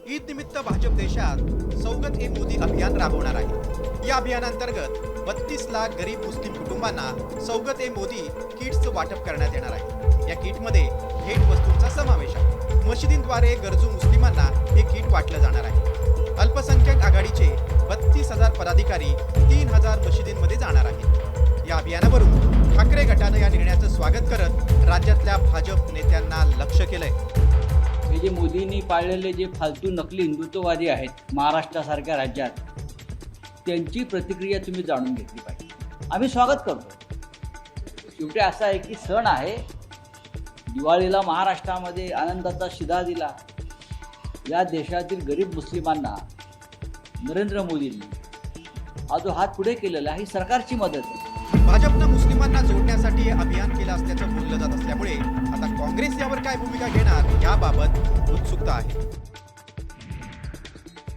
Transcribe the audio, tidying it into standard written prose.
ईद निमित्त भाजप देशात सौगत ए मोदी अभियान राबवणार आहे। या अभियानांतर्गत 32 लाख गरीब मुस्लिम कुटुंबांना सौगत ए मोदी किट्सचं वाटप करण्यात येणार आहे। या किटमध्ये भेट वस्तूंचा समावेश आहे। मशिदींद्वारे गरजू मुस्लिमांना हे किट वाटलं जाणार आहे। अल्पसंख्याक आघाडीचे 32,000 पदाधिकारी 3,000 मशिदींमध्ये जाणार आहेत। या अभियानावरून ठाकरे गटानं या निर्णयाचं स्वागत करत राज्यातल्या भाजप नेत्यांना लक्ष्य केलंय। हे जे मोदींनी पाळलेले जे फालतू नकली हिंदुत्ववादी आहेत महाराष्ट्रासारख्या राज्यात, त्यांची प्रतिक्रिया तुम्ही जाणून घेतली पाहिजे। आम्ही स्वागत करतो। शेवटी असं आहे की सण आहे, दिवाळीला महाराष्ट्रामध्ये आनंदाचा शिदा दिला। या देशातील गरीब मुस्लिमांना नरेंद्र मोदींनी हा जो हात पुढे केलेला ही सरकारची मदत आहे। भाजपनं मुस्लिमांना जोडण्यासाठी हे अभियान केलं असल्याचं बोललं जात असल्यामुळे आता काँग्रेस यावर काय भूमिका घेणार याबाबत उत्सुकता आहे।